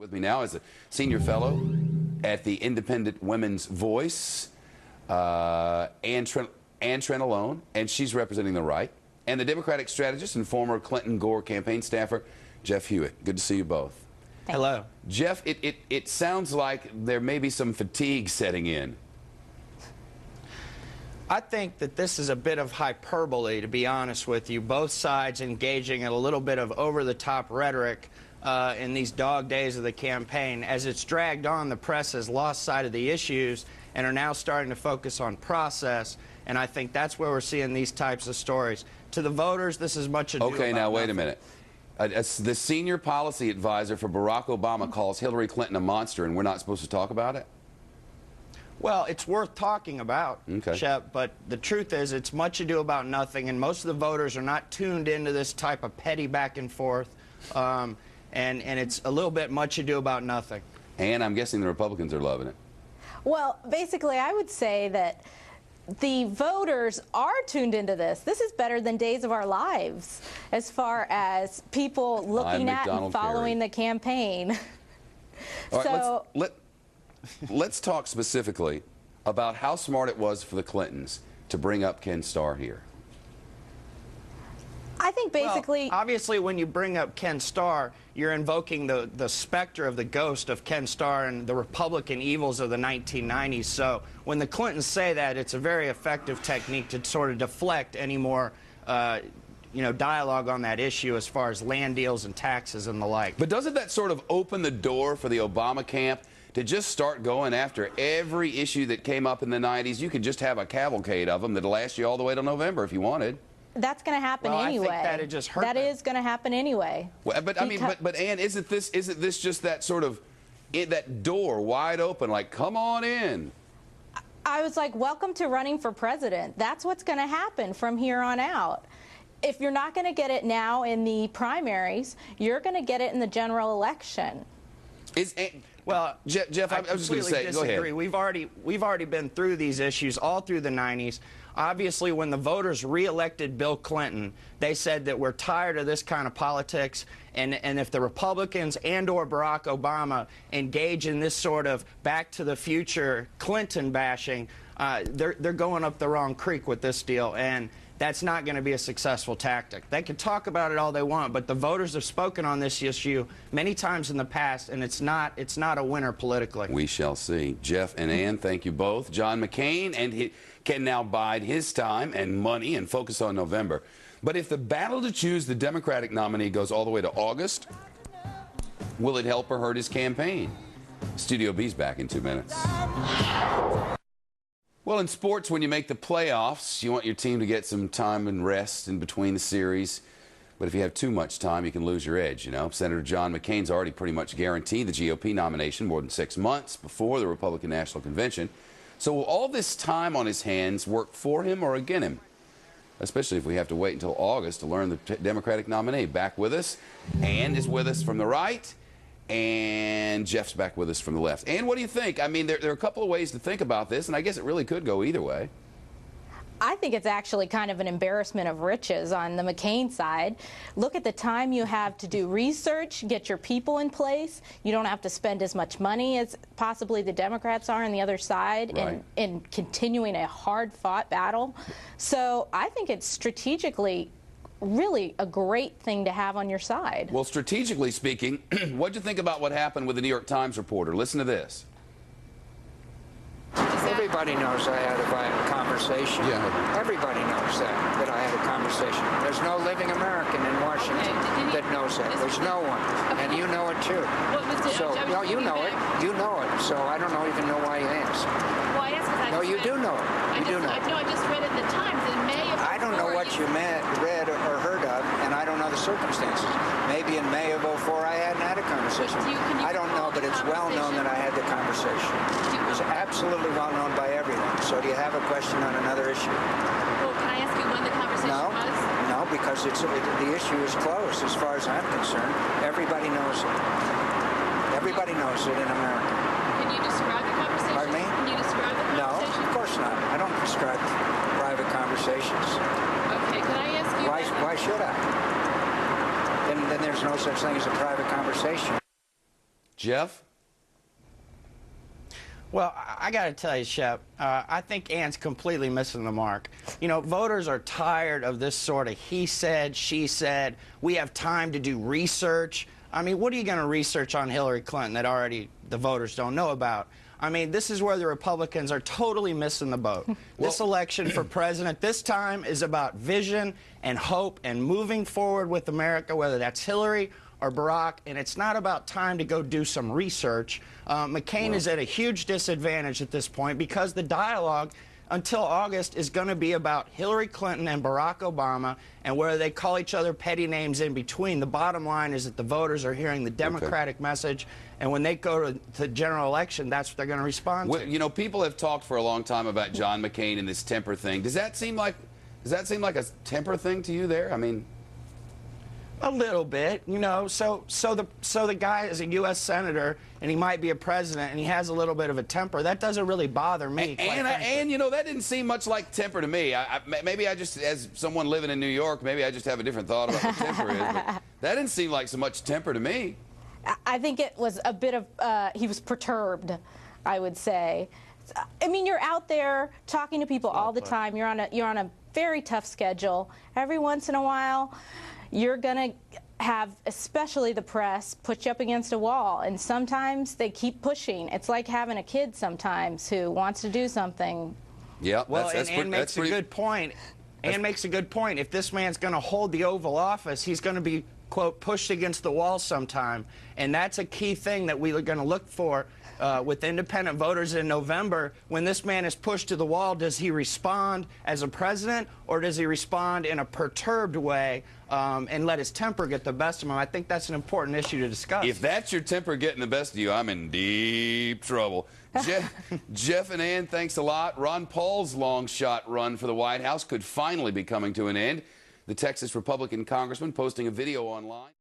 With me now is a senior fellow at the Independent Women's Voice, Ann Trentalone, and she's representing the right, and the Democratic strategist and former Clinton-Gore campaign staffer, Jeff Hewitt. Good to see you both. Hello. Jeff, it sounds like there may be some fatigue setting in. I think that this is a bit of hyperbole, to be honest with you. Both sides engaging in a little bit of over-the-top rhetoric in these dog days of the campaign. As it's dragged on, the press has lost sight of the issues and are now starting to focus on process, and I think that's where we're seeing these types of stories. To the voters, this is much ado Okay, about now wait nothing. a minute. The senior policy advisor for Barack Obama calls Hillary Clinton a monster, and we're not supposed to talk about it? Well, it's worth talking about, Okay. Shep, but the truth is it's much ado about nothing, and most of the voters are not tuned into this type of petty back and forth, and it's a little bit much ado about nothing. And I'm guessing the Republicans are loving it. Well, basically, I would say that the voters are tuned into this. This is better than Days of Our Lives as far as people looking at and following the campaign. All right, let's talk specifically about how smart it was for the Clintons to bring up Ken Starr here. I think basically... Well, obviously, when you bring up Ken Starr, you're invoking the specter of the ghost of Ken Starr and the Republican evils of the 1990s. So when the Clintons say that, it's a very effective technique to sort of deflect any more dialogue on that issue as far as land deals and taxes and the like. But doesn't that sort of open the door for the Obama camp to just start going after every issue that came up in the 90s? You could just have a cavalcade of them that'll last you all the way to November if you wanted. That's going to happen anyway. I think that'd just hurt them. That is going to happen anyway. Well, but I mean, but Ann, isn't this just that sort of that door wide open, like come on in? I was like, welcome to running for president. That's what's going to happen from here on out. If you're not going to get it now in the primaries, you're going to get it in the general election. Well, Jeff, I was just going to say, disagree. go ahead. We've already been through these issues all through the 90s. Obviously, when the voters reelected Bill Clinton, they said that we're tired of this kind of politics, and if the Republicans and/or Barack Obama engage in this sort of back-to-the-future Clinton bashing, they're going up the wrong creek with this deal, and that's not going to be a successful tactic. They can talk about it all they want, but the voters have spoken on this issue many times in the past, and it's not a winner politically. We shall see. Jeff and Ann, thank you both. John McCain and he can now bide his time and money and focus on November. But if the battle to choose the Democratic nominee goes all the way to August, will it help or hurt his campaign? Studio B's back in 2 minutes. Well, in sports, when you make the playoffs, you want your team to get some time and rest in between the series. But if you have too much time, you can lose your edge, you know. Senator John McCain's already pretty much guaranteed the GOP nomination more than 6 months before the Republican National Convention. So will all this time on his hands work for him or against him? Especially if we have to wait until August to learn the Democratic nominee. Back with us, Ann is with us from the right, and Jeff's back with us from the left. Ann, what do you think? I mean, there are a couple of ways to think about this, and I guess it really could go either way. I think it's actually kind of an embarrassment of riches on the McCain side. Look at the time you have to do research, get your people in place. You don't have to spend as much money as possibly the Democrats are on the other side in continuing a hard-fought battle. So I think it's strategically really a great thing to have on your side. Well, strategically speaking, what'd you think about what happened with the New York Times reporter? Listen to this. Everybody knows I had a violent conversation. Yeah. Everybody knows that I had a conversation. There's no living American in Washington that knows that. There's no one. And you know it too. So, no, you know it. You know it. So I don't even know why you asked. Well, I asked because No, you do know it. You do know it. I just read it in the Times in May of 04. I don't know what you read or heard of, and I don't know the circumstances. Maybe in May of 04 I hadn't had a conversation. I don't know, but it's well known that I had the conversation. It's absolutely well known by everyone. So do you have a question on another issue? Well, can I ask you when the conversation was? No, because the issue is closed as far as I'm concerned. Everybody knows it. Everybody knows it in America. Can you describe the conversation? Pardon me? Can you describe the conversation? No, of course not. I don't describe private conversations. Okay, can I ask you... Why should I? Then there's no such thing as a private conversation. Jeff? Well, I got to tell you, Shep, I think Ann's completely missing the mark. You know, voters are tired of this sort of he said, she said, we have time to do research. I mean, what are you going to research on Hillary Clinton that already the voters don't know about? I mean, this is where the Republicans are totally missing the boat. This election for president this time is about vision and hope and moving forward with America, whether that's Hillary or Barack, and it's not about time to go do some research. McCain is at a huge disadvantage at this point because the dialogue until August is going to be about Hillary Clinton and Barack Obama and where they call each other petty names in between. The bottom line is that the voters are hearing the Democratic message, and when they go to the general election, that's what they're going to respond to. You know, people have talked for a long time about John McCain and this temper thing. Does that seem like a temper thing to you there? I mean, a little bit, you know. So the guy is a U.S. senator, and he might be a president, and he has a little bit of a temper. That doesn't really bother me. And you know, that didn't seem much like temper to me. Maybe I just, as someone living in New York, maybe I just have a different thought about what temper is. But that didn't seem like so much temper to me. I think it was a bit of, he was perturbed, I would say. I mean, you're out there talking to people all the time. You're on a very tough schedule. Every once in a while, you're going to have, especially the press, put you up against a wall. And sometimes they keep pushing. It's like having a kid sometimes who wants to do something. Yeah, well, Ann makes a good point. Ann makes a good point. If this man's going to hold the Oval Office, he's going to be, quote, pushed against the wall sometime. And that's a key thing that we are going to look for with independent voters in November. When this man is pushed to the wall, does he respond as a president, or does he respond in a perturbed way and let his temper get the best of him? I think that's an important issue to discuss. If that's your temper getting the best of you, I'm in deep trouble. Jeff and Ann, thanks a lot. Ron Paul's long shot run for the White House could finally be coming to an end. The Texas Republican congressman posting a video online.